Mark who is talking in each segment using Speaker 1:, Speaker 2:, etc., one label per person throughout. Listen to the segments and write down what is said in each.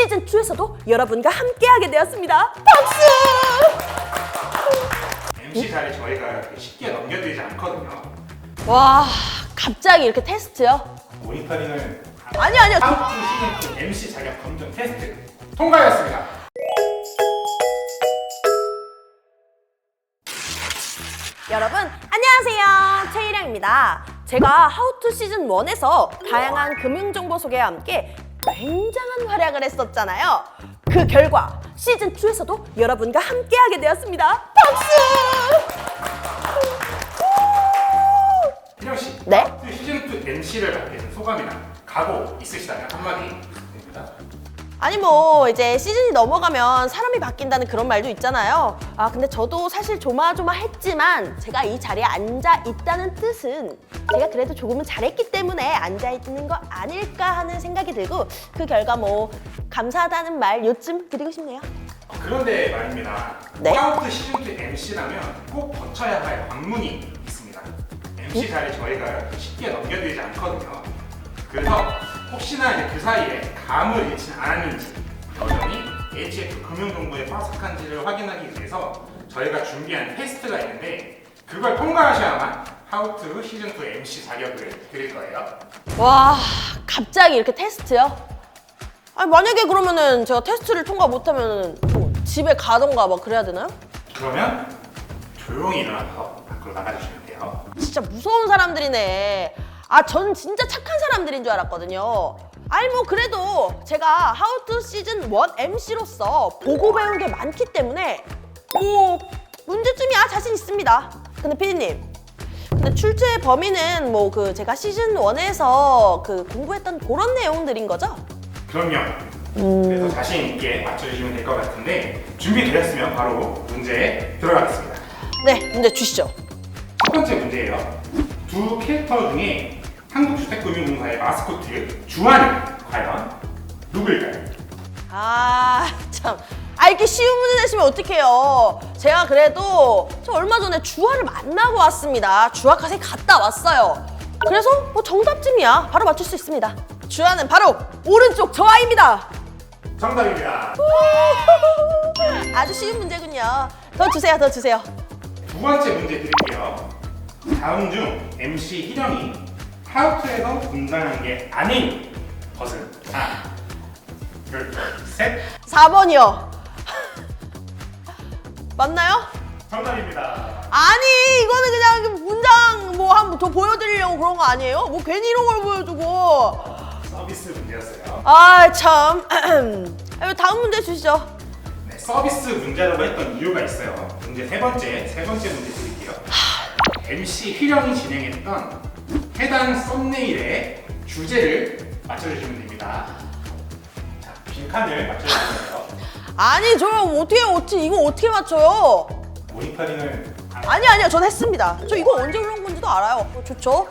Speaker 1: 시즌2에서도 여러분과 함께하게 되었습니다. 박수!
Speaker 2: MC 자리 저희가 쉽게 넘겨드리지 않거든요.
Speaker 1: 와, 갑자기 이렇게 테스트요?
Speaker 2: 모니터링을
Speaker 1: 아니요.
Speaker 2: 하우투 시즌2 MC 자격 검증 테스트 통과하였습니다.
Speaker 1: 여러분 안녕하세요, 최희령입니다. 제가 하우투 시즌1에서 다양한 금융정보 소개와 함께 굉장한 활약을 했었잖아요. 그 결과 시즌2에서도 여러분과 함께하게 되었습니다. 박수!
Speaker 2: 희령씨,
Speaker 1: 네?
Speaker 2: 하우투 시즌2 MC를 맡게 된 소감이나 각오 있으시다면 한마디 부탁드립니다.
Speaker 1: 아니 뭐 이제 시즌이 넘어가면 사람이 바뀐다는 그런 말도 있잖아요. 아 근데 저도 사실 조마조마했지만 제가 이 자리에 앉아 있다는 뜻은 제가 그래도 조금은 잘했기 때문에 앉아 있는 거 아닐까 하는 생각이 들고, 그 결과 뭐 감사하다는 말 요쯤 드리고 싶네요.
Speaker 2: 그런데 말입니다.
Speaker 1: 네?
Speaker 2: 하우투 시즌2 MC라면 꼭 거쳐야 할 관문이 있습니다. MC 자리 저희가 쉽게 넘겨드리지 않거든요. 그래서 혹시나 이제 그 사이에 감을 잃지 않았는지, 여전히 HF 금융정보에 빠삭한지를 확인하기 위해서 저희가 준비한 테스트가 있는데, 그걸 통과하셔야만 하우투 시즌2 MC 자격을 드릴 거예요.
Speaker 1: 와, 갑자기 이렇게 테스트요? 아니 만약에 그러면은 제가 테스트를 통과 못하면 뭐 집에 가던가 막 그래야 되나요?
Speaker 2: 그러면 조용히 일어나서 밖으로 나가주시면 돼요.
Speaker 1: 진짜 무서운 사람들이네. 아, 전 진짜 착한 사람들인 줄 알았거든요. 아니 뭐 그래도 제가 하우투 시즌 1 MC로서 보고 배운 게 많기 때문에 뭐 문제쯤이야 자신 있습니다. 근데 피디님, 근데 출제 범위는 뭐 그 제가 시즌 1에서 그 공부했던 그런 내용들인 거죠?
Speaker 2: 그럼요. 그래서 자신 있게 맞춰주시면 될 것 같은데, 준비되셨으면 바로 문제에 들어가겠습니다.
Speaker 1: 네, 문제 주시죠.
Speaker 2: 첫 번째 문제예요. 두 캐릭터 중에 한국주택금융공사의 마스코트 주한은 과연 누구일까요?
Speaker 1: 아, 참. 아, 이렇게 쉬운 문제 내시면 어떡해요. 제가 그래도 저 얼마 전에 주아를 만나고 왔습니다. 주아카세 갔다 왔어요. 그래서 뭐 정답쯤이야. 바로 맞출 수 있습니다. 주아는 바로 오른쪽 저 아이입니다.
Speaker 2: 정답입니다.
Speaker 1: 아주 쉬운 문제군요. 더 주세요, 더 주세요.
Speaker 2: 두 번째 문제 드릴게요. 다음 중 MC 희령이 하우투에서 등장한 게 아닌 것은 하나, 둘, 셋.
Speaker 1: 4번이요. 맞나요?
Speaker 2: 정답입니다.
Speaker 1: 아니, 이거는 그냥 문장 뭐 한 번 더 보여드리려고 그런 거 아니에요? 뭐 괜히 이런 걸 보여주고.
Speaker 2: 서비스 문제였어요.
Speaker 1: 아, 참. 다음 문제 주시죠.
Speaker 2: 네, 서비스 문제라고 했던 이유가 있어요. 문제 세 번째 문제 드릴게요. MC 희령이 진행했던 해당 썸네일의 주제를 맞춰주시면 됩니다. 자, 빈칸을 맞춰주시면 돼요.
Speaker 1: 아니, 저 어떻게 이거 어떻게 맞춰요?
Speaker 2: 모니터링을
Speaker 1: 아니요, 전 했습니다. 저 이거 언제 올라온 건지도 알아요. 좋죠.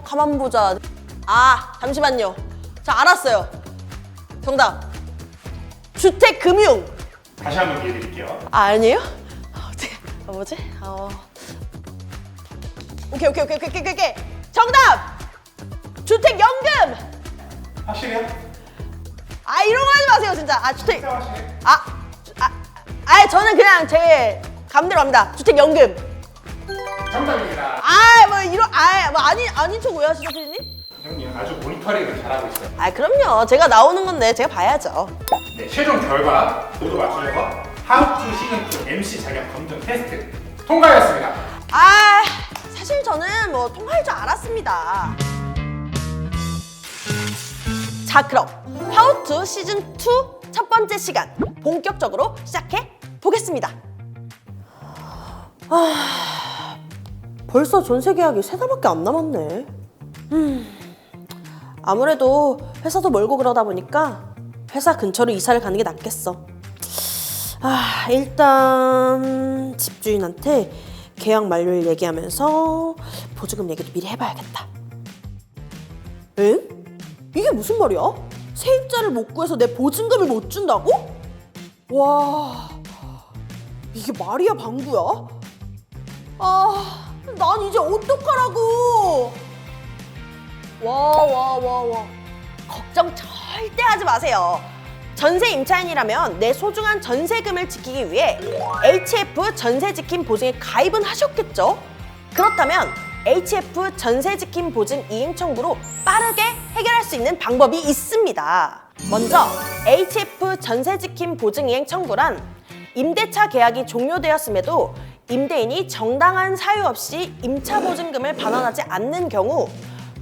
Speaker 1: 가만 보자. 아, 잠시만요. 자, 알았어요. 정답. 주택금융.
Speaker 2: 다시 한번 기회 드릴게요.
Speaker 1: 아, 아니에요? 뭐지? 오케이. 정답! 주택연금!
Speaker 2: 확실해요?
Speaker 1: 아, 이런 거 하지 마세요, 진짜. 아, 주택.
Speaker 2: 진짜 확실해?
Speaker 1: 저는 그냥 제 감대로 합니다. 주택연금.
Speaker 2: 정답입니다.
Speaker 1: 아닌 척 왜 하시죠, 피디님?
Speaker 2: 형님 아주 모니터링을 잘하고 있어요.
Speaker 1: 아, 그럼요. 제가 나오는 건데 제가 봐야죠.
Speaker 2: 네, 최종 결과 모두 맞추셔서 하우투 시즌2 MC 자격 검증 테스트 통과하였습니다.
Speaker 1: 아, 사실 저는 뭐 통할 줄 알았습니다. 자, 그럼 하우투 시즌2 첫 번째 시간 본격적으로 시작해 보겠습니다. 벌써 전세 계약이 3달밖에 안 남았네. 아무래도 회사도 멀고 그러다 보니까 회사 근처로 이사를 가는 게 낫겠어. 일단 집주인한테 계약 만료일 얘기하면서 보증금 얘기도 미리 해봐야겠다. 응? 이게 무슨 말이야? 세입자를 못 구해서 내 보증금을 못 준다고? 와, 이게 말이야 방구야? 난 이제 어떡하라고? 와. 걱정 절대 하지 마세요. 전세 임차인이라면 내 소중한 전세금을 지키기 위해 HF 전세지킴 보증에 가입은 하셨겠죠? 그렇다면 HF 전세지킴 보증 이행 청구로 빠르게 해결할 수 있는 방법이 있습니다. 먼저 HF 전세지킴 보증 이행 청구란 임대차 계약이 종료되었음에도 임대인이 정당한 사유 없이 임차보증금을 반환하지 않는 경우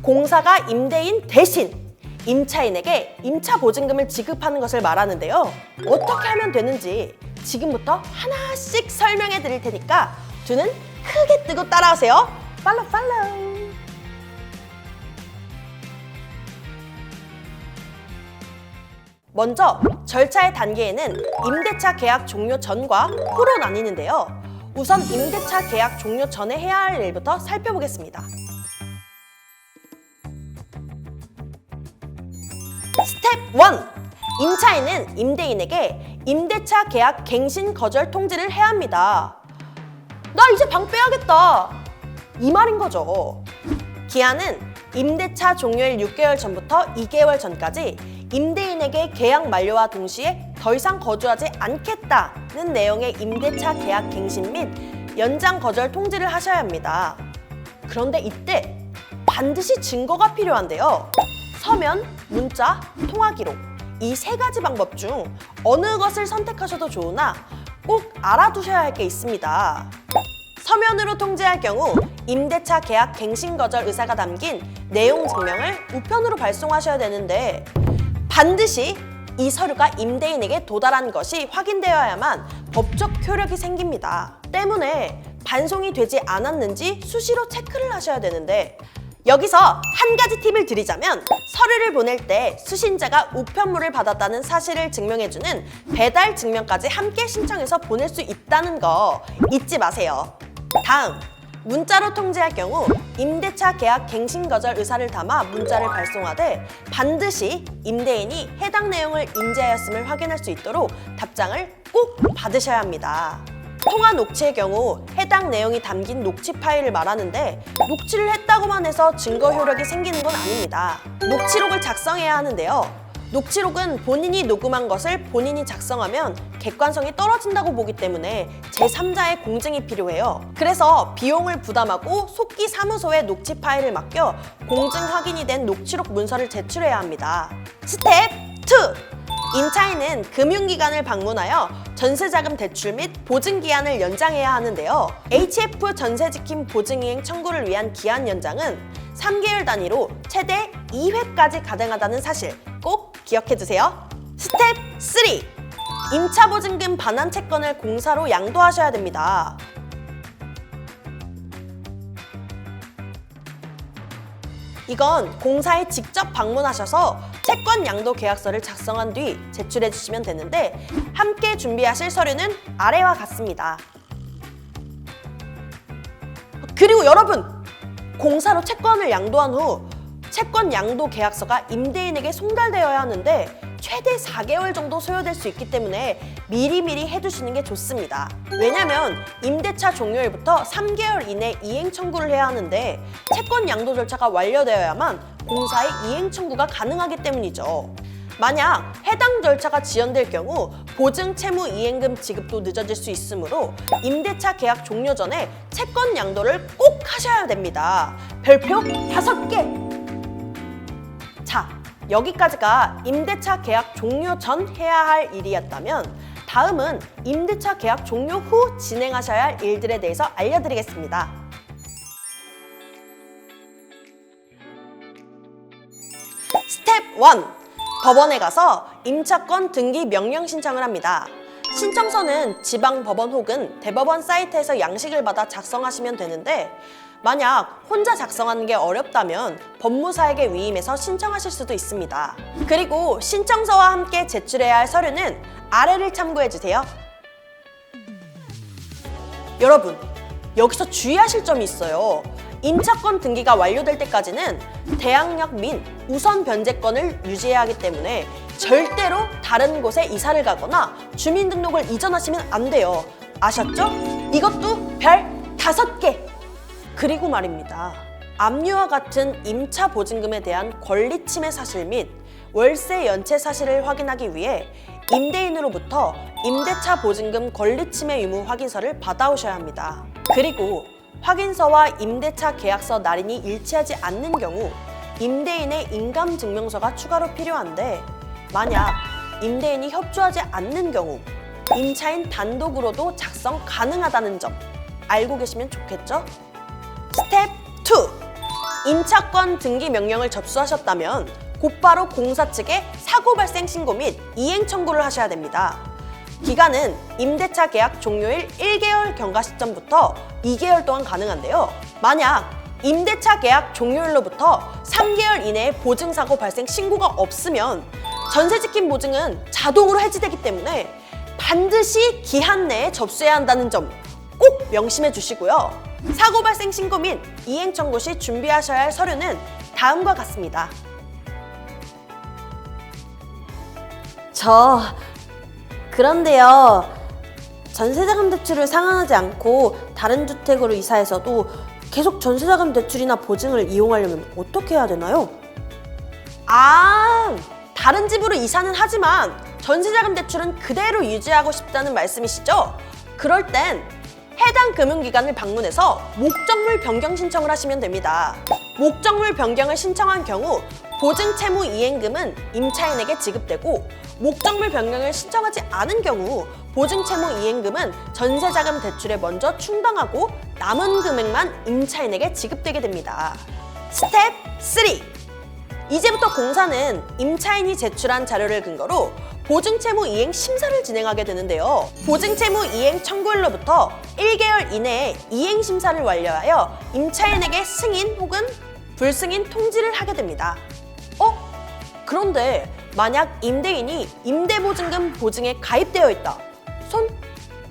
Speaker 1: 공사가 임대인 대신 임차인에게 임차보증금을 지급하는 것을 말하는데요. 어떻게 하면 되는지 지금부터 하나씩 설명해 드릴 테니까 두 눈 크게 뜨고 따라오세요. 팔로우. 먼저 절차의 단계에는 임대차 계약 종료 전과 후로 나뉘는데요. 우선 임대차 계약 종료 전에 해야 할 일부터 살펴보겠습니다. 스텝 1! 임차인은 임대인에게 임대차 계약 갱신 거절 통지를 해야 합니다. 나 이제 방 빼야겠다. 이 말인 거죠. 기한은 임대차 종료일 6개월 전부터 2개월 전까지 임대인에게 계약 만료와 동시에 더 이상 거주하지 않겠다는 내용의 임대차 계약 갱신 및 연장 거절 통지를 하셔야 합니다. 그런데 이때 반드시 증거가 필요한데요. 서면, 문자, 통화 기록 이 세 가지 방법 중 어느 것을 선택하셔도 좋으나 꼭 알아두셔야 할 게 있습니다. 서면으로 통지할 경우 임대차 계약 갱신 거절 의사가 담긴 내용 증명을 우편으로 발송하셔야 되는데 반드시 이 서류가 임대인에게 도달한 것이 확인되어야만 법적 효력이 생깁니다. 때문에 반송이 되지 않았는지 수시로 체크를 하셔야 되는데 여기서 한 가지 팁을 드리자면 서류를 보낼 때 수신자가 우편물을 받았다는 사실을 증명해주는 배달 증명까지 함께 신청해서 보낼 수 있다는 거 잊지 마세요. 다음, 문자로 통지할 경우 임대차 계약 갱신 거절 의사를 담아 문자를 발송하되 반드시 임대인이 해당 내용을 인지하였음을 확인할 수 있도록 답장을 꼭 받으셔야 합니다. 통화 녹취의 경우 해당 내용이 담긴 녹취 파일을 말하는데 녹취를 했다고만 해서 증거 효력이 생기는 건 아닙니다. 녹취록을 작성해야 하는데요. 녹취록은 본인이 녹음한 것을 본인이 작성하면 객관성이 떨어진다고 보기 때문에 제3자의 공증이 필요해요. 그래서 비용을 부담하고 속기 사무소에 녹취 파일을 맡겨 공증 확인이 된 녹취록 문서를 제출해야 합니다. 스텝 2! 임차인은 금융기관을 방문하여 전세자금 대출 및 보증기한을 연장해야 하는데요. HF 전세지킴 보증이행 청구를 위한 기한 연장은 3개월 단위로 최대 2회까지 가능하다는 사실 꼭 기억해두세요. 스텝 3! 임차보증금 반환 채권을 공사로 양도하셔야 됩니다. 이건 공사에 직접 방문하셔서 채권 양도 계약서를 작성한 뒤 제출해 주시면 되는데 함께 준비하실 서류는 아래와 같습니다. 그리고 여러분! 공사로 채권을 양도한 후 채권 양도 계약서가 임대인에게 송달되어야 하는데 최대 4개월 정도 소요될 수 있기 때문에 미리미리 해두시는 게 좋습니다. 왜냐면 임대차 종료일부터 3개월 이내 이행 청구를 해야 하는데 채권 양도 절차가 완료되어야만 공사의 이행 청구가 가능하기 때문이죠. 만약 해당 절차가 지연될 경우 보증 채무 이행금 지급도 늦어질 수 있으므로 임대차 계약 종료 전에 채권 양도를 꼭 하셔야 됩니다. 별표 5개! 자, 여기까지가 임대차 계약 종료 전 해야 할 일이었다면 다음은 임대차 계약 종료 후 진행하셔야 할 일들에 대해서 알려드리겠습니다. 스텝 1! 법원에 가서 임차권 등기 명령 신청을 합니다. 신청서는 지방법원 혹은 대법원 사이트에서 양식을 받아 작성하시면 되는데 만약 혼자 작성하는 게 어렵다면 법무사에게 위임해서 신청하실 수도 있습니다. 그리고 신청서와 함께 제출해야 할 서류는 아래를 참고해주세요. 여러분, 여기서 주의하실 점이 있어요. 임차권 등기가 완료될 때까지는 대항력 및 우선 변제권을 유지해야 하기 때문에 절대로 다른 곳에 이사를 가거나 주민등록을 이전하시면 안 돼요. 아셨죠? 이것도 별 5개! 그리고 말입니다. 압류와 같은 임차 보증금에 대한 권리 침해 사실 및 월세 연체 사실을 확인하기 위해 임대인으로부터 임대차 보증금 권리침해 유무 확인서를 받아오셔야 합니다. 그리고 확인서와 임대차 계약서 날인이 일치하지 않는 경우 임대인의 인감증명서가 추가로 필요한데, 만약 임대인이 협조하지 않는 경우 임차인 단독으로도 작성 가능하다는 점 알고 계시면 좋겠죠? 스텝 2. 임차권 등기 명령을 접수하셨다면 곧바로 공사 측에 사고 발생 신고 및 이행 청구를 하셔야 됩니다. 기간은 임대차 계약 종료일 1개월 경과 시점부터 2개월 동안 가능한데요. 만약 임대차 계약 종료일로부터 3개월 이내에 보증사고 발생 신고가 없으면 전세 지킴 보증은 자동으로 해지되기 때문에 반드시 기한 내에 접수해야 한다는 점 꼭 명심해 주시고요. 사고 발생 신고 및 이행 청구 시 준비하셔야 할 서류는 다음과 같습니다.
Speaker 3: 그런데요, 전세자금 대출을 상환하지 않고 다른 주택으로 이사해서도 계속 전세자금 대출이나 보증을 이용하려면 어떻게 해야 되나요?
Speaker 1: 다른 집으로 이사는 하지만 전세자금 대출은 그대로 유지하고 싶다는 말씀이시죠? 그럴 땐 해당 금융기관을 방문해서 목적물 변경 신청을 하시면 됩니다. 목적물 변경을 신청한 경우 보증 채무 이행금은 임차인에게 지급되고, 목적물 변경을 신청하지 않은 경우 보증 채무 이행금은 전세자금 대출에 먼저 충당하고 남은 금액만 임차인에게 지급되게 됩니다. 스텝 3. 이제부터 공사는 임차인이 제출한 자료를 근거로 보증채무 이행 심사를 진행하게 되는데요. 보증채무 이행 청구일로부터 1개월 이내에 이행 심사를 완료하여 임차인에게 승인 혹은 불승인 통지를 하게 됩니다. 그런데 만약 임대인이 임대보증금 보증에 가입되어 있다.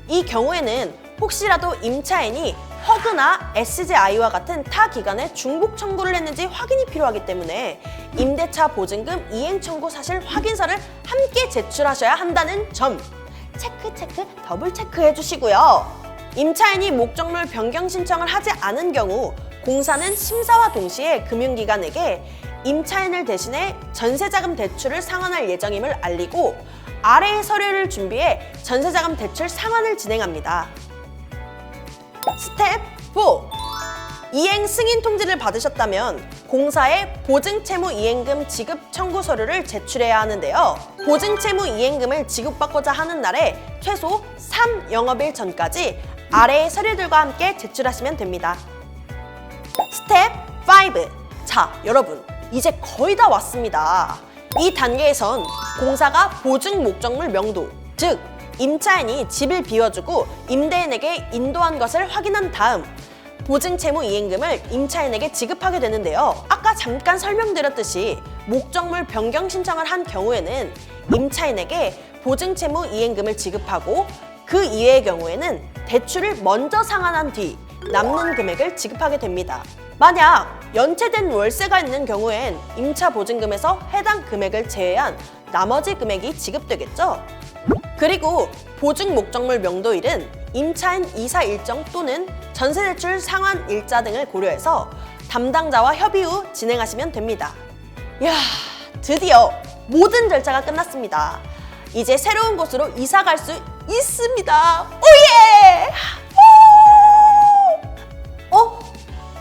Speaker 1: 이 경우에는 혹시라도 임차인이 허그나 SGI와 같은 타 기관에 중복 청구를 했는지 확인이 필요하기 때문에 임대차 보증금 이행 청구 사실 확인서를 함께 제출하셔야 한다는 점 체크 더블 체크해 주시고요. 임차인이 목적물 변경 신청을 하지 않은 경우 공사는 심사와 동시에 금융기관에게 임차인을 대신해 전세자금 대출을 상환할 예정임을 알리고 아래의 서류를 준비해 전세자금 대출 상환을 진행합니다. 스텝 4. 이행 승인 통지를 받으셨다면 공사에 보증채무 이행금 지급 청구 서류를 제출해야 하는데요. 보증채무 이행금을 지급받고자 하는 날에 최소 3영업일 전까지 아래의 서류들과 함께 제출하시면 됩니다. 스텝 5. 자, 여러분, 이제 거의 다 왔습니다. 이 단계에선 공사가 보증 목적물 명도, 즉 임차인이 집을 비워주고 임대인에게 인도한 것을 확인한 다음 보증채무 이행금을 임차인에게 지급하게 되는데요. 아까 잠깐 설명드렸듯이 목적물 변경 신청을 한 경우에는 임차인에게 보증채무 이행금을 지급하고, 그 이외의 경우에는 대출을 먼저 상환한 뒤 남는 금액을 지급하게 됩니다. 만약 연체된 월세가 있는 경우엔 임차 보증금에서 해당 금액을 제외한 나머지 금액이 지급되겠죠. 그리고 보증 목적물 명도일은 임차인 이사 일정 또는 전세대출 상환 일자 등을 고려해서 담당자와 협의 후 진행하시면 됩니다. 이야, 드디어 모든 절차가 끝났습니다. 이제 새로운 곳으로 이사 갈 수 있습니다. 오예!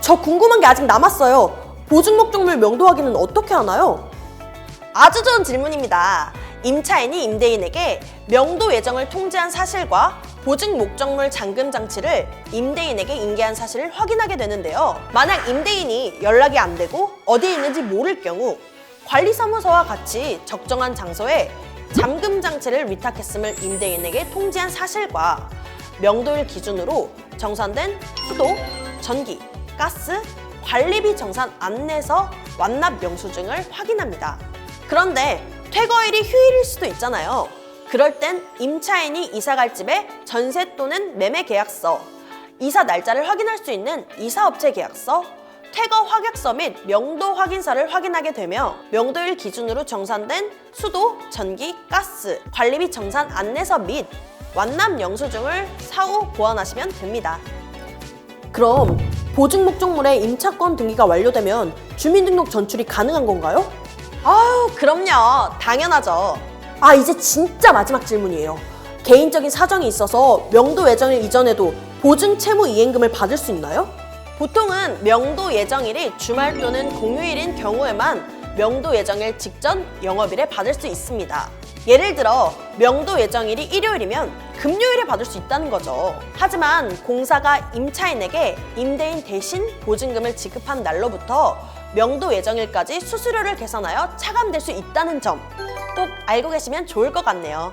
Speaker 3: 저 궁금한 게 아직 남았어요. 보증 목적물 명도 확인은 어떻게 하나요?
Speaker 1: 아주 좋은 질문입니다. 임차인이 임대인에게 명도 예정을 통지한 사실과 보증 목적물 잠금 장치를 임대인에게 인계한 사실을 확인하게 되는데요. 만약 임대인이 연락이 안 되고 어디에 있는지 모를 경우 관리사무소와 같이 적정한 장소에 잠금 장치를 위탁했음을 임대인에게 통지한 사실과 명도일 기준으로 정산된 수도, 전기, 가스, 관리비 정산 안내서 완납 영수증을 확인합니다. 그런데 퇴거일이 휴일일 수도 있잖아요. 그럴 땐 임차인이 이사갈 집에 전세 또는 매매 계약서, 이사 날짜를 확인할 수 있는 이사업체 계약서, 퇴거 확약서 및 명도 확인서를 확인하게 되며 명도일 기준으로 정산된 수도, 전기, 가스, 관리비 정산 안내서 및 완납 영수증을 사후 보완하시면 됩니다.
Speaker 3: 그럼 보증 목적물의 임차권 등기가 완료되면 주민등록 전출이 가능한 건가요?
Speaker 1: 아유, 그럼요. 당연하죠.
Speaker 3: 아, 이제 진짜 마지막 질문이에요. 개인적인 사정이 있어서 명도 예정일 이전에도 보증 채무 이행금을 받을 수 있나요?
Speaker 1: 보통은 명도 예정일이 주말 또는 공휴일인 경우에만 명도 예정일 직전 영업일에 받을 수 있습니다. 예를 들어 명도 예정일이 일요일이면 금요일에 받을 수 있다는 거죠. 하지만 공사가 임차인에게 임대인 대신 보증금을 지급한 날로부터 명도 예정일까지 수수료를 계산하여 차감될 수 있다는 점 꼭 알고 계시면 좋을 것 같네요.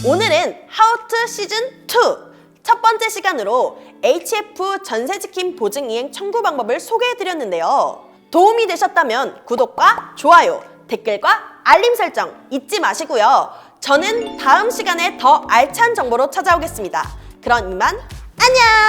Speaker 1: 오늘은 How to 시즌 2 첫 번째 시간으로 HF 전세지킴 보증이행 청구 방법을 소개해드렸는데요. 도움이 되셨다면 구독과 좋아요, 댓글과 알림 설정 잊지 마시고요. 저는 다음 시간에 더 알찬 정보로 찾아오겠습니다. 그럼 이만 안녕!